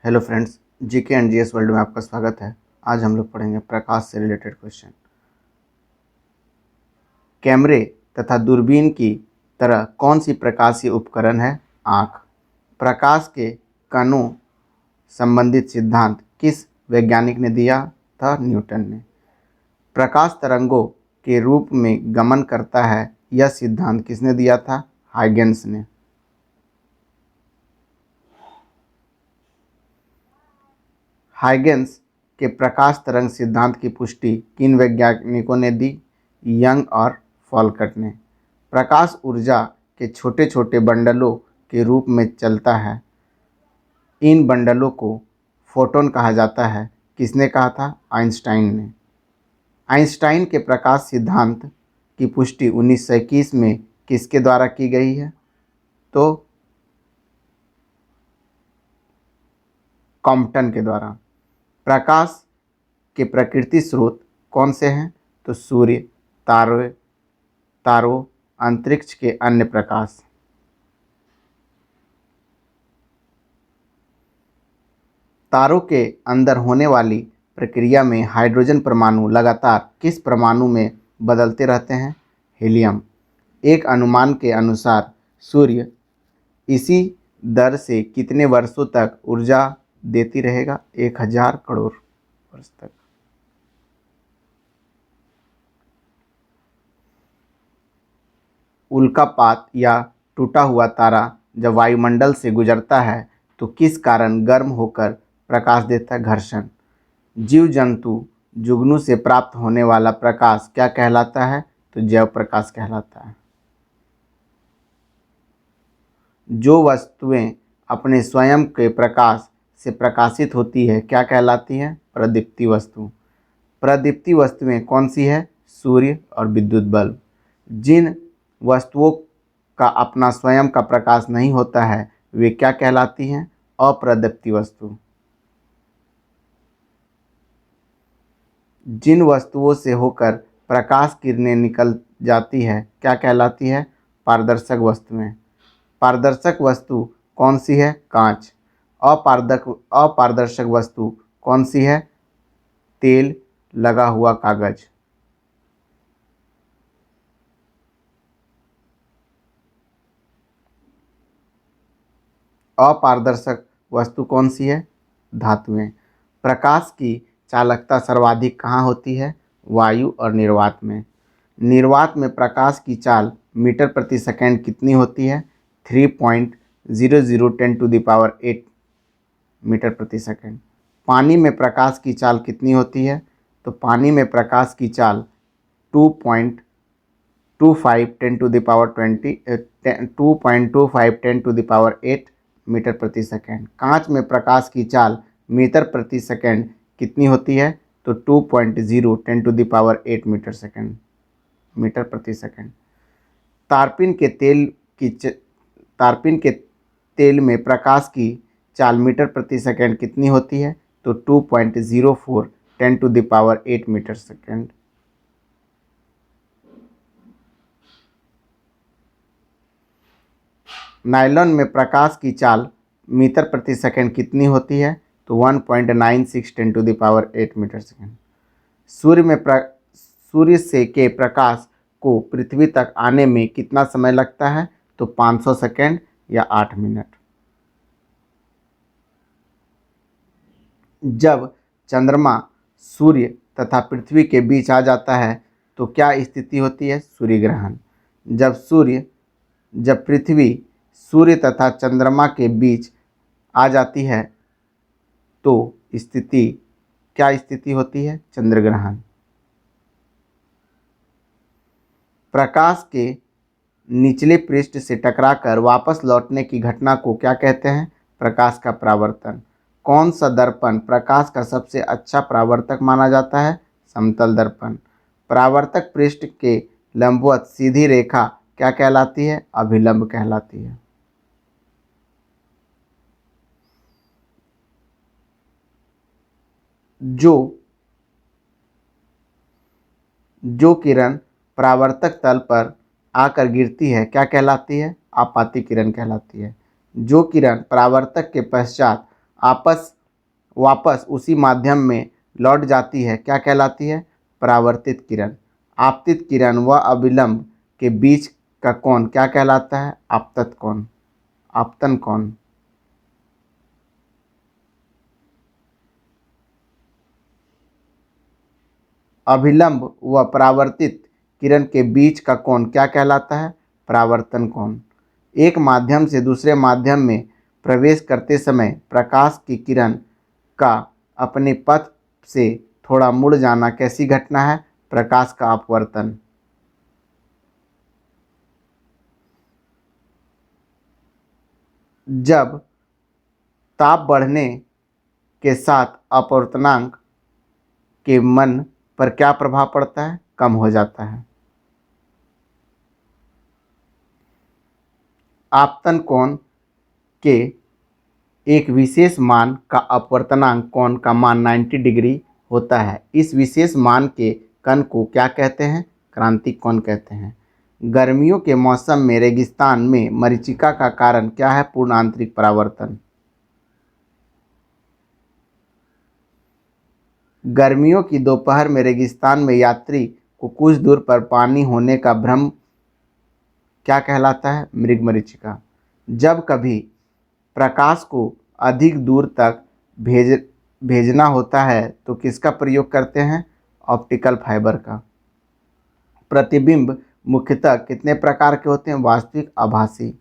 Hello friends, GK and GS world में आपका स्वागत है। आज हम लोग पढ़ेंगे प्रकाश से रिलेटेड क्वेश्चन। कैमरे तथा दूरबीन की तरह कौन सी प्रकाशीय उपकरण है? आँख। प्रकाश के कणों संबंधित सिद्धांत किस वैज्ञानिक ने दिया था? न्यूटन ने। प्रकाश तरंगों के रूप में गमन करता है, यह सिद्धांत किसने दिया था? हाइगेंस ने। हाइगेंस के प्रकाश तरंग सिद्धांत की पुष्टि किन वैज्ञानिकों ने दी? यंग और फॉल्कट ने। प्रकाश ऊर्जा के छोटे छोटे बंडलों के रूप में चलता है। इन बंडलों को फोटॉन कहा जाता है। किसने कहा था? आइंस्टाइन ने। आइंस्टाइन के प्रकाश सिद्धांत की पुष्टि 1921 में किसके द्वारा की गई है? तो कॉम्पटन के द्वारा। प्रकाश के प्रकृति स्रोत कौन से हैं? तो सूर्य, तारों, अंतरिक्ष के अन्य प्रकाश। तारों के अंदर होने वाली प्रक्रिया में हाइड्रोजन परमाणु लगातार किस परमाणु में बदलते रहते हैं? हीलियम। एक अनुमान के अनुसार सूर्य इसी दर से कितने वर्षों तक ऊर्जा देती रहेगा? 1000 करोड़ वर्ष तक। उल्कापात या टूटा हुआ तारा जब वायुमंडल से गुजरता है तो किस कारण गर्म होकर प्रकाश देता है? घर्षण। जीव जंतु जुगनू से प्राप्त होने वाला प्रकाश क्या कहलाता है? तो जैव प्रकाश कहलाता है। जो वस्तुएं अपने स्वयं के प्रकाश से प्रकाशित होती है क्या कहलाती हैं? प्रदीप्ति वस्तु। प्रदीप्ति वस्तुएं कौन सी है? सूर्य और विद्युत बल्ब। जिन वस्तुओं का अपना स्वयं का प्रकाश नहीं होता है वे क्या कहलाती हैं? अप्रदीप्ति वस्तु। जिन वस्तुओं से होकर प्रकाश किरणें निकल जाती है क्या कहलाती है? पारदर्शक वस्तुएं। पारदर्शक वस्तु कौन सी है? कांच। अपारदर्शक वस्तु कौन सी है? तेल लगा हुआ कागज। अपारदर्शक वस्तु कौन सी है? धातुएं। प्रकाश की चालकता सर्वाधिक कहाँ होती है? वायु और निर्वात में। निर्वात में प्रकाश की चाल मीटर प्रति सेकंड कितनी होती है? 3.0010⁸ मीटर प्रति सेकंड। पानी में प्रकाश की चाल कितनी होती है? तो पानी में प्रकाश की चाल 2.25 मीटर प्रति सेकंड। कांच में प्रकाश की चाल मीटर प्रति सेकंड कितनी होती है? तो 2.0 मीटर प्रति सेकंड। तारपीन के तेल में प्रकाश की चाल मीटर प्रति सेकंड कितनी होती है? तो 2.04 मीटर सेकंड। नायलॉन में प्रकाश की चाल मीटर प्रति सेकंड कितनी होती है? तो 1.96 मीटर सेकंड। सूर्य से के प्रकाश को पृथ्वी तक आने में कितना समय लगता है? तो 500 सेकंड या 8 मिनट। जब चंद्रमा सूर्य तथा पृथ्वी के बीच आ जाता है तो क्या स्थिति होती है? सूर्य ग्रहण। जब पृथ्वी सूर्य तथा चंद्रमा के बीच आ जाती है तो क्या स्थिति होती है? चंद्र ग्रहण। प्रकाश के निचले पृष्ठ से टकराकर वापस लौटने की घटना को क्या कहते हैं? प्रकाश का परावर्तन। कौन सा दर्पण प्रकाश का सबसे अच्छा परावर्तक माना जाता है? समतल दर्पण। परावर्तक पृष्ठ के लंबवत सीधी रेखा क्या कहलाती है? अभिलंब कहलाती है। जो किरण परावर्तक तल पर आकर गिरती है क्या कहलाती है? आपाती किरण कहलाती है। जो किरण परावर्तक के पश्चात आपस वापस उसी माध्यम में लौट जाती है क्या कहलाती है? परावर्तित किरण। आपतित किरण व अभिलंब के बीच का कोण क्या कहलाता है? आपतन कोण। आपतन कोण। अभिलंब व परावर्तित किरण के बीच का कोण क्या कहलाता है? परावर्तन कोण। एक माध्यम से दूसरे माध्यम में प्रवेश करते समय प्रकाश की किरण का अपने पथ से थोड़ा मुड़ जाना कैसी घटना है? प्रकाश का अपवर्तन। जब ताप बढ़ने के साथ अपवर्तनांक के मन पर क्या प्रभाव पड़ता है? कम हो जाता है। आपतन कोण के एक विशेष मान का अपवर्तनांक कोण का मान 90 डिग्री होता है। इस विशेष मान के कण को क्या कहते हैं? क्रांतिक कोण कहते हैं। गर्मियों के मौसम में रेगिस्तान में मरीचिका का कारण क्या है? पूर्ण आंतरिक परावर्तन। गर्मियों की दोपहर में रेगिस्तान में यात्री को कुछ दूर पर पानी होने का भ्रम क्या कहलाता है? मृगमरीचिका। जब कभी प्रकाश को अधिक दूर तक भेजना होता है तो किसका प्रयोग करते हैं? ऑप्टिकल फाइबर का। प्रतिबिंब मुख्यतः कितने प्रकार के होते हैं? वास्तविक, आभासी।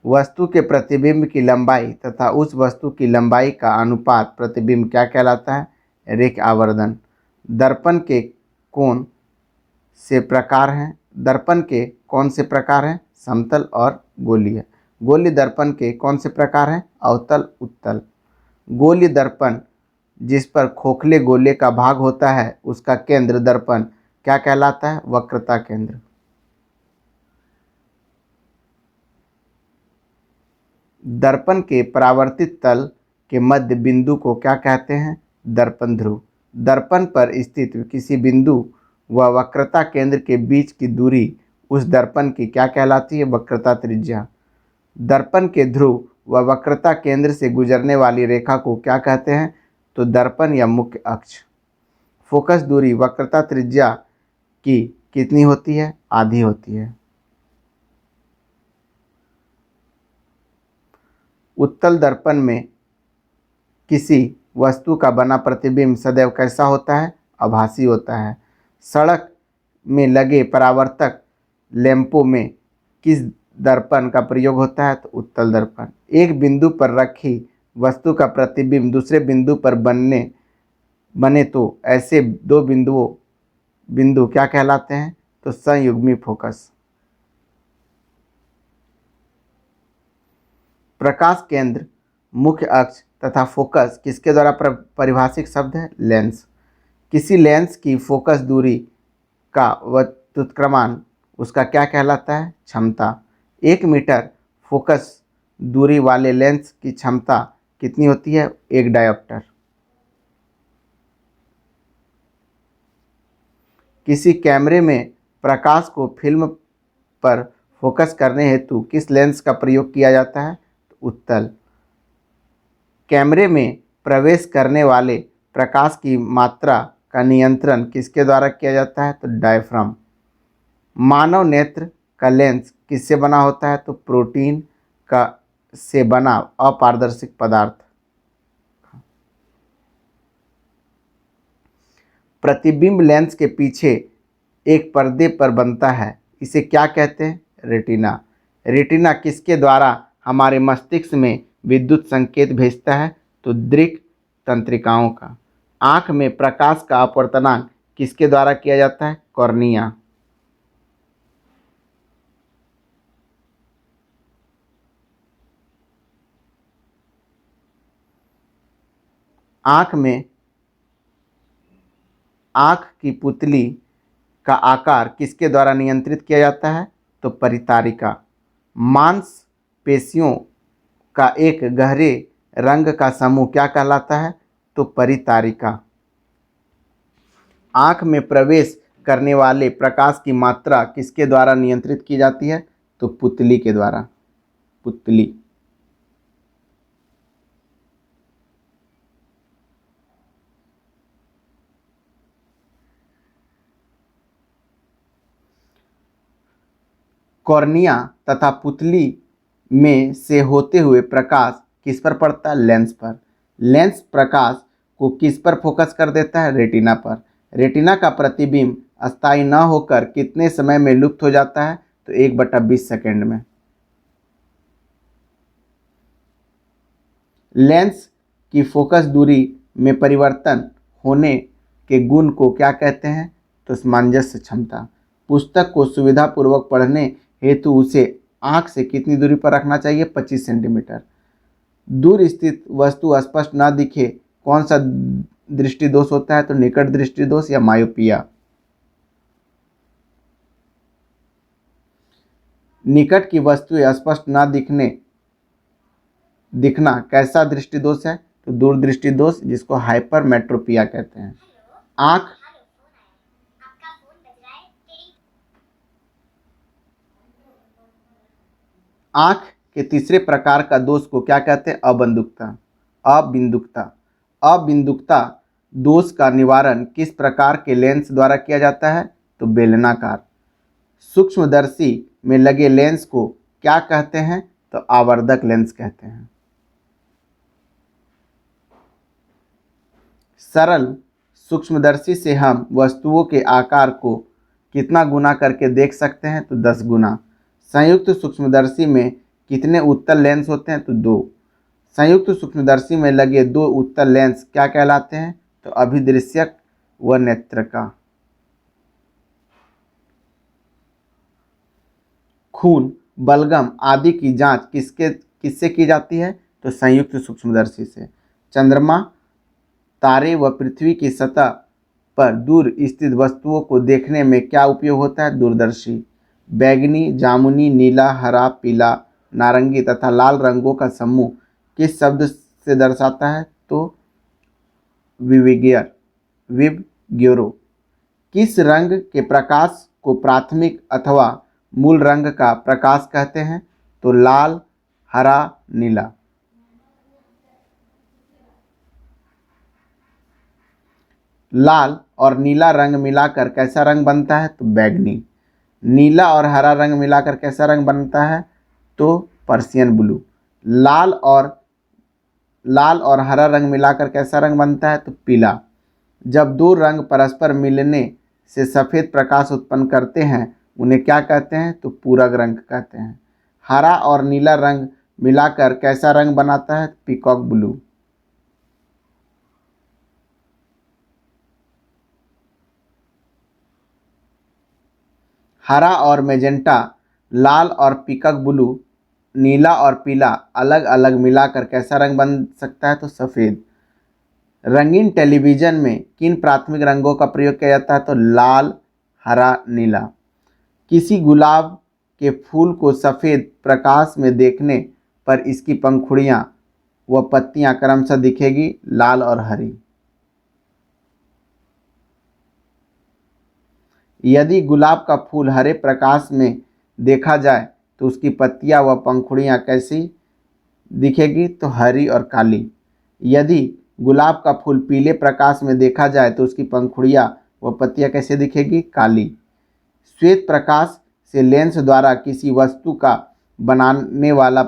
वस्तु के प्रतिबिंब की लंबाई तथा उस वस्तु की लंबाई का अनुपात प्रतिबिंब क्या कहलाता है? रेख आवर्धन। दर्पण के कौन से प्रकार हैं? दर्पण के कौन से प्रकार हैं? समतल और गोलीय। गोलीय दर्पण के कौन से प्रकार हैं? अवतल, उत्तल। गोलीय दर्पण जिस पर खोखले गोले का भाग होता है उसका केंद्र दर्पण क्या कहलाता है? वक्रता केंद्र। दर्पण के परावर्तित तल के मध्य बिंदु को क्या कहते हैं? दर्पण ध्रुव। दर्पण पर स्थित किसी बिंदु व वक्रता केंद्र के बीच की दूरी उस दर्पण की क्या कहलाती है? वक्रता त्रिज्या। दर्पण के ध्रुव व वक्रता केंद्र से गुजरने वाली रेखा को क्या कहते हैं? तो दर्पण या मुख्य अक्ष। फोकस दूरी वक्रता त्रिज्या की कितनी होती है? आधी होती है। उत्तल दर्पण में किसी वस्तु का बना प्रतिबिंब सदैव कैसा होता है? आभासी होता है। सड़क में लगे परावर्तक लैंपों में किस दर्पण का प्रयोग होता है? तो उत्तल दर्पण। एक बिंदु पर रखी वस्तु का प्रतिबिंब दूसरे बिंदु पर बने तो ऐसे दो बिंदु क्या कहलाते हैं? तो संयुग्मी फोकस। प्रकाश केंद्र, मुख्य अक्ष तथा फोकस किसके द्वारा परिभाषित शब्द है? लेंस। किसी लेंस की फोकस दूरी का व्युत्क्रमण उसका क्या कहलाता है? क्षमता। 1 मीटर फोकस दूरी वाले लेंस की क्षमता कितनी होती है? 1 डायोप्टर। किसी कैमरे में प्रकाश को फिल्म पर फोकस करने हेतु किस लेंस का प्रयोग किया जाता है? तो उत्तल। कैमरे में प्रवेश करने वाले प्रकाश की मात्रा का नियंत्रण किसके द्वारा किया जाता है? तो डायफ्राम। मानव नेत्र का लेंस किससे बना होता है? तो प्रोटीन का से बना अपारदर्शक पदार्थ। प्रतिबिंब लेंस के पीछे एक पर्दे पर बनता है, इसे क्या कहते हैं? रेटिना। रेटिना किसके द्वारा हमारे मस्तिष्क में विद्युत संकेत भेजता है? तो दृक् तंत्रिकाओं का। आँख में प्रकाश का अपवर्तनांक किसके द्वारा किया जाता है? कॉर्निया। आँख की पुतली का आकार किसके द्वारा नियंत्रित किया जाता है? तो परितारिका। मांसपेशियों का एक गहरे रंग का समूह क्या कहलाता है? तो परितारिका। आँख में प्रवेश करने वाले प्रकाश की मात्रा किसके द्वारा नियंत्रित की जाती है? तो पुतली के द्वारा। पुतली। कॉर्निया तथा पुतली में से होते हुए प्रकाश किस पर पड़ता है? लेंस पर। लेंस प्रकाश को किस पर फोकस कर देता है? रेटिना पर। रेटिना का प्रतिबिंब अस्थायी न होकर कितने समय में लुप्त हो जाता है? तो 1/20 सेकेंड में। लेंस की फोकस दूरी में परिवर्तन होने के गुण को क्या कहते हैं? तो सामंजस्य क्षमता। पुस्तक को सुविधापूर्वक पढ़ने हेतु उसे आंख से कितनी दूरी पर रखना चाहिए? 25 सेंटीमीटर। दूर स्थित वस्तु स्पष्ट न दिखे कौन सा दृष्टि दोष होता है? तो निकट दृष्टि दोष या मायोपिया। निकट की वस्तुएं स्पष्ट न दिखना कैसा दृष्टि दोष है? तो दूरदृष्टि दोष, जिसको हाइपरमेट्रोपिया कहते हैं। आंख आंख के तीसरे प्रकार का दोष को क्या कहते हैं? अबंदुकता। अबिंदुकता। अबिंदुकता दोष का निवारण किस प्रकार के लेंस द्वारा किया जाता है? तो बेलनाकार। सूक्ष्मदर्शी में लगे लेंस को क्या कहते हैं? तो आवर्धक लेंस कहते हैं। सरल सूक्ष्मदर्शी से हम वस्तुओं के आकार को कितना गुना करके देख सकते हैं? तो 10 गुना। संयुक्त सूक्ष्मदर्शी में कितने उत्तल लेंस होते हैं? तो 2। संयुक्त सूक्ष्मदर्शी में लगे 2 उत्तल लेंस क्या कहलाते हैं? तो अभिदृश्यक व नेत्रका। खून, बलगम आदि की जांच किससे की जाती है? तो संयुक्त सूक्ष्मदर्शी से। चंद्रमा, तारे व पृथ्वी की सतह पर दूर स्थित वस्तुओं को देखने में क्या उपयोग होता है? दूरदर्शी। बैगनी, जामुनी, नीला, हरा, पीला, नारंगी तथा लाल रंगों का समूह किस शब्द से दर्शाता है? तो विबग्योरो। किस रंग के प्रकाश को प्राथमिक अथवा मूल रंग का प्रकाश कहते हैं? तो लाल, हरा, नीला। लाल और नीला रंग मिलाकर कैसा रंग बनता है? तो बैगनी। नीला और हरा रंग मिलाकर कैसा रंग बनता है? तो पर्शियन ब्लू। लाल और हरा रंग मिलाकर कैसा रंग बनता है? तो पीला। जब 2 रंग परस्पर मिलने से सफ़ेद प्रकाश उत्पन्न करते हैं उन्हें क्या कहते हैं? तो पूरक रंग कहते हैं। हरा और नीला रंग मिलाकर कैसा रंग बनाता है? Peacock blue. हरा और मैजेंटा, लाल और पीकॉक ब्लू, नीला और पीला अलग अलग मिलाकर कैसा रंग बन सकता है? तो सफ़ेद। रंगीन टेलीविज़न में किन प्राथमिक रंगों का प्रयोग किया जाता है? तो लाल, हरा, नीला। किसी गुलाब के फूल को सफ़ेद प्रकाश में देखने पर इसकी पंखुड़ियाँ व पत्तियाँ क्रमशः दिखेगी लाल और हरी। यदि गुलाब का फूल हरे प्रकाश में देखा जाए तो उसकी पत्तियाँ व पंखुड़ियाँ कैसी दिखेगी? तो हरी और काली। यदि गुलाब का फूल पीले प्रकाश में देखा जाए तो उसकी पंखुड़ियाँ व पत्तियाँ कैसे दिखेगी? काली। श्वेत प्रकाश से लेंस द्वारा किसी वस्तु का बनने वाला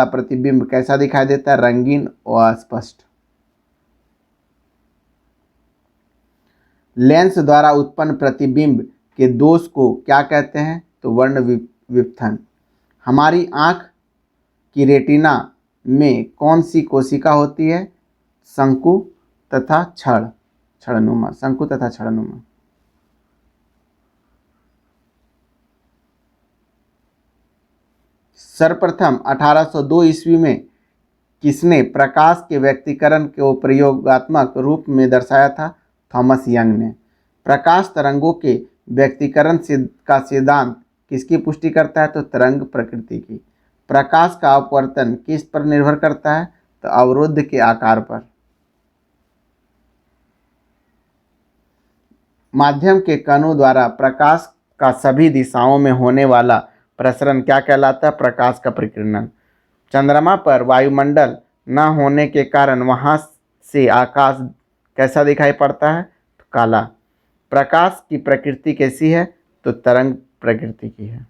प्रतिबिंब कैसा दिखाई देता है? रंगीन व स्पष्ट। लेंस द्वारा उत्पन्न प्रतिबिंब के दोष को क्या कहते हैं? तो वर्ण विपथन। हमारी आँख की रेटिना में कौन सी कोशिका होती है? शंकु तथा छड़नुमा। शंकु तथा छड़नुमा। सर्वप्रथम 1802 ईस्वी में किसने प्रकाश के व्यक्तीकरण को प्रयोगात्मक रूप में दर्शाया था? थॉमस यंग ने। प्रकाश तरंगों के व्यक्तीकरण का सिद्धांत किसकी पुष्टि करता है? तो तरंग प्रकृति की। प्रकाश का अपवर्तन किस पर निर्भर करता है? तो अवरोध के आकार पर। माध्यम के कणों द्वारा प्रकाश का सभी दिशाओं में होने वाला प्रसरण क्या कहलाता है? प्रकाश का प्रकीर्णन। चंद्रमा पर वायुमंडल न होने के कारण वहाँ से आकाश कैसा दिखाई पड़ता है? तो काला। प्रकाश की प्रकृति कैसी है? तो तरंग प्रकृति की है।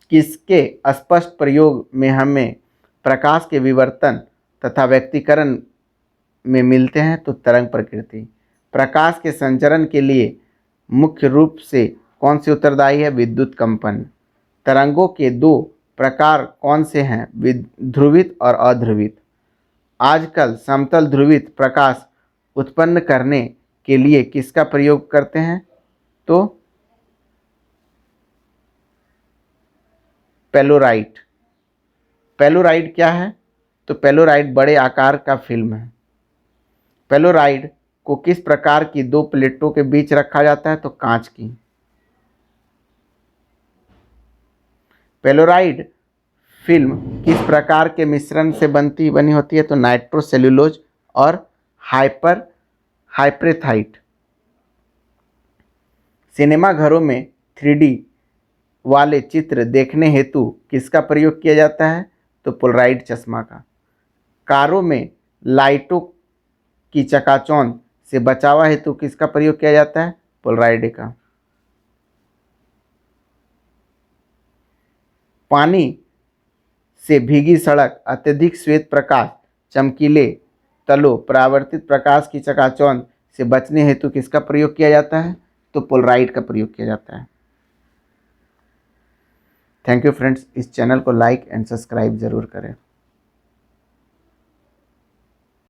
किसके स्पष्ट प्रयोग में हमें प्रकाश के विवर्तन तथा व्यक्तीकरण में मिलते हैं? तो तरंग प्रकृति। प्रकाश के संचरण के लिए मुख्य रूप से कौन सी उत्तरदायी है? विद्युत कंपन। तरंगों के दो प्रकार कौन से हैं? ध्रुवित और अध्रुवित। आजकल समतल ध्रुवित प्रकाश उत्पन्न करने के लिए किसका प्रयोग करते हैं? तो पेलोराइट। पेलोराइड क्या है? तो पेलोराइड बड़े आकार का फिल्म है। पेलोराइड को किस प्रकार की दो प्लेटों के बीच रखा जाता है? तो कांच की। पेलोराइड फिल्म किस प्रकार के मिश्रण से बनी होती है? तो नाइट्रोसेल्यूलोज और हाइप्रेथाइट। सिनेमा घरों में 3D वाले चित्र देखने हेतु किसका प्रयोग किया जाता है? तो पोलराइड चश्मा का। कारों में लाइटों की चकाचौंध से बचाव हेतु किसका प्रयोग किया जाता है? पोलराइड का। पानी से भीगी सड़क, अत्यधिक श्वेत प्रकाश, चमकीले तलों, परावर्तित प्रकाश की चकाचौंध से बचने हेतु किसका प्रयोग किया जाता है? तो पोलराइड का प्रयोग किया जाता है। Thank you friends. इस चैनल को लाइक एंड सब्सक्राइब जरूर करें।